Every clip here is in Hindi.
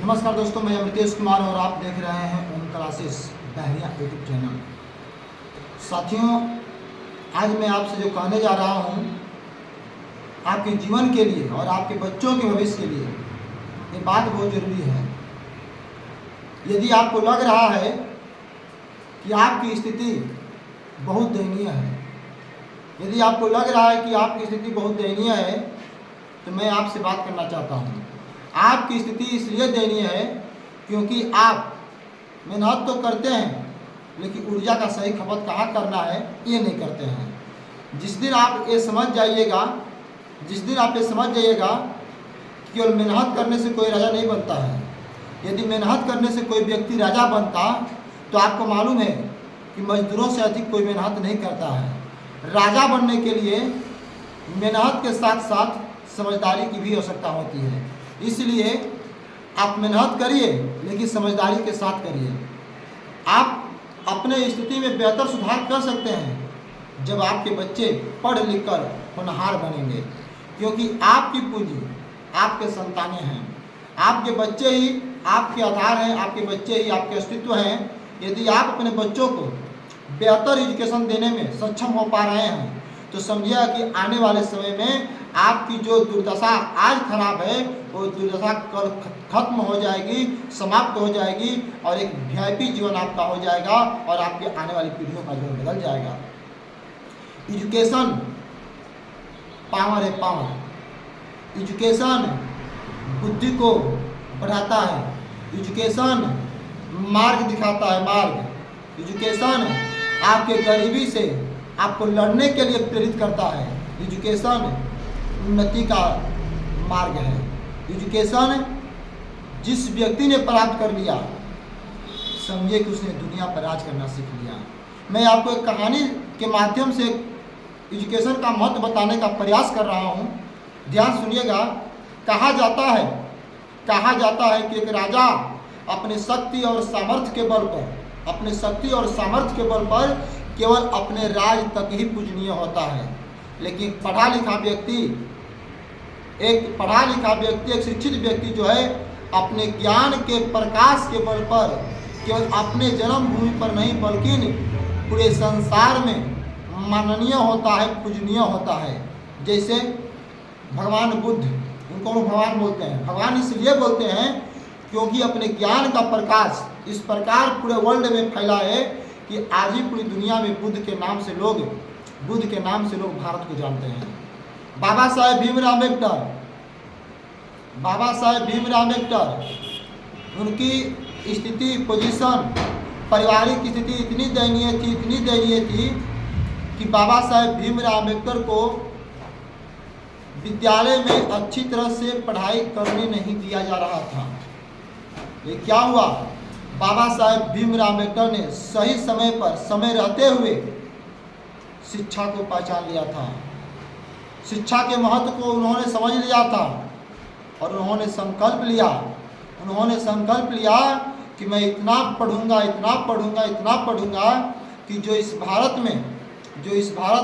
नमस्कार दोस्तों, मैं अमृतेश कुमार और आप देख रहे हैं ओम क्लासेस बहरिया यूट्यूब चैनल। साथियों, आज मैं आपसे जो कहने जा रहा हूँ आपके जीवन के लिए और आपके बच्चों के भविष्य के लिए, ये बात बहुत ज़रूरी है। यदि आपको लग रहा है कि आपकी स्थिति बहुत दयनीय है, यदि आपको लग रहा है कि आपकी स्थिति बहुत दयनीय है, तो मैं आपसे बात करना चाहता हूँ। आपकी स्थिति इसलिए दयनीय है क्योंकि आप मेहनत तो करते हैं, लेकिन ऊर्जा का सही खपत कहाँ करना है ये नहीं करते हैं। जिस दिन आप ये समझ जाइएगा केवल मेहनत करने से कोई राजा नहीं बनता है। यदि मेहनत करने से कोई व्यक्ति राजा बनता तो आपको मालूम है कि मजदूरों से अधिक कोई मेहनत नहीं करता है। राजा बनने के लिए मेहनत के साथ साथ समझदारी की भी आवश्यकता होती है। इसलिए आप मेहनत करिए, लेकिन समझदारी के साथ करिए। आप अपने स्थिति में बेहतर सुधार कर सकते हैं जब आपके बच्चे पढ़ लिख कर होनहार बनेंगे, क्योंकि आपकी पूंजी आपके संतानें हैं। आपके बच्चे ही आपके आधार हैं, आपके बच्चे ही आपके अस्तित्व हैं। यदि आप अपने बच्चों को बेहतर एजुकेशन देने में सक्षम हो पा रहे हैं तो समझिए कि आने वाले समय में आपकी जो दुर्दशा आज खराब है वो दुर्दशा कल खत्म हो जाएगी, समाप्त हो जाएगी और एक वीआईपी जीवन आपका हो जाएगा और आपकी आने वाली पीढ़ियों का जीवन बदल जाएगा। एजुकेशन पावर है, पावर। एजुकेशन बुद्धि को बढ़ाता है। एजुकेशन मार्ग दिखाता है, मार्ग। एजुकेशन आपके गरीबी से आपको लड़ने के लिए प्रेरित करता है। एजुकेशन उन्नति का मार्ग है। एजुकेशन जिस व्यक्ति ने प्राप्त कर लिया, समझिए कि उसने दुनिया पर राज करना सीख लिया। मैं आपको एक कहानी के माध्यम से एजुकेशन का महत्व बताने का प्रयास कर रहा हूँ। ध्यान सुनिएगा। कहा जाता है कि एक राजा अपने शक्ति और सामर्थ्य के बल पर केवल अपने राज तक ही पूजनीय होता है, लेकिन पढ़ा लिखा व्यक्ति, एक शिक्षित व्यक्ति जो है अपने ज्ञान के प्रकाश के बल पर केवल अपने जन्मभूमि पर नहीं बल्कि पूरे संसार में माननीय होता है, पूजनीय होता है। जैसे भगवान बुद्ध, उनको भगवान बोलते हैं। भगवान इसलिए बोलते हैं क्योंकि अपने ज्ञान का प्रकाश इस प्रकार पूरे वर्ल्ड में फैला है कि आज ही पूरी दुनिया में बुद्ध के नाम से लोग भारत को जानते हैं। बाबा साहेब भीमराव अम्बेडकर, उनकी स्थिति, पोजीशन, पारिवारिक स्थिति इतनी दयनीय थी कि बाबा साहेब भीमराव अम्बेडकर को विद्यालय में अच्छी तरह से पढ़ाई करने नहीं दिया जा रहा था। ये क्या हुआ? बाबा साहेब भीमराव अम्बेडकर ने सही समय पर, समय रहते हुए शिक्षा को पहचान लिया था। शिक्षा के महत्व को उन्होंने समझ लिया था और उन्होंने संकल्प लिया कि मैं इतना पढ़ूंगा कि जो इस भारत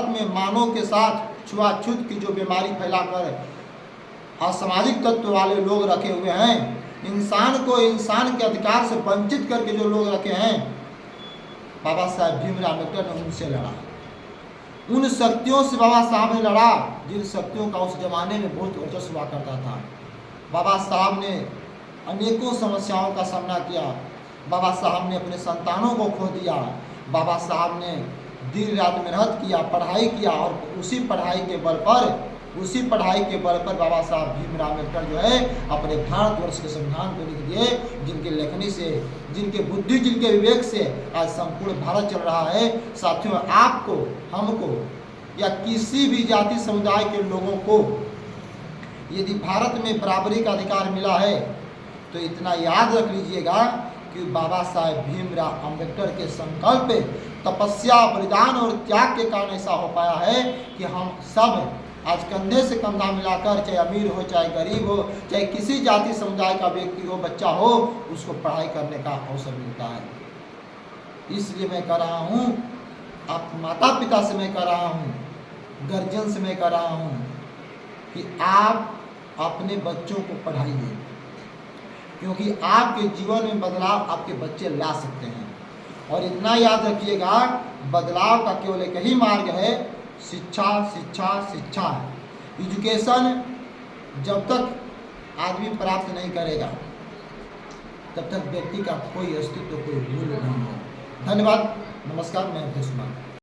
में मानव के साथ छुआछूत की जो बीमारी फैलाकर असामाजिक तत्व वाले लोग रखे हुए हैं, इंसान को इंसान के अधिकार से वंचित करके जो लोग रखे हैं, बाबा साहेब भीमराव अम्बेडकर ने उनसे लड़ा। उन शक्तियों से बाबा साहब ने लड़ा जिन शक्तियों का उस जमाने में बहुत वर्चस्व हुआ करता था। बाबा साहब ने अनेकों समस्याओं का सामना किया। बाबा साहब ने अपने संतानों को खो दिया। बाबा साहब ने दिन रात मेहनत किया, पढ़ाई किया और उसी पढ़ाई के बल पर बाबा साहब भीमराव अम्बेडकर जो है अपने भारतवर्ष के संविधान को लिख दिए, जिनके लेखनी से, जिनके बुद्धि, जिनके विवेक से आज संपूर्ण भारत चल रहा है। साथियों, आपको, हमको या किसी भी जाति समुदाय के लोगों को यदि भारत में बराबरी का अधिकार मिला है तो इतना याद रख लीजिएगा कि बाबा साहेब भीमराव अम्बेडकर के संकल्प, तपस्या, बलिदान और त्याग के कारण ऐसा हो पाया है कि हम सब आज कंधे से कंधा मिलाकर, चाहे अमीर हो, चाहे गरीब हो, चाहे किसी जाति समुदाय का व्यक्ति हो, बच्चा हो, उसको पढ़ाई करने का अवसर मिलता है। इसलिए मैं कह रहा हूँ, आप माता पिता से मैं कह रहा हूँ, गार्जियन से मैं कह रहा हूँ कि आप अपने बच्चों को पढ़ाइए, क्योंकि आपके जीवन में बदलाव आपके बच्चे ला सकते हैं। और इतना याद रखिएगा, बदलाव का केवल एक ही मार्ग है, शिक्षा शिक्षा शिक्षा। एजुकेशन जब तक आदमी प्राप्त नहीं करेगा तब तक व्यक्ति का कोई अस्तित्व, कोई मूल्य नहीं है। धन्यवाद, नमस्कार, मैं हूं कृष्णा।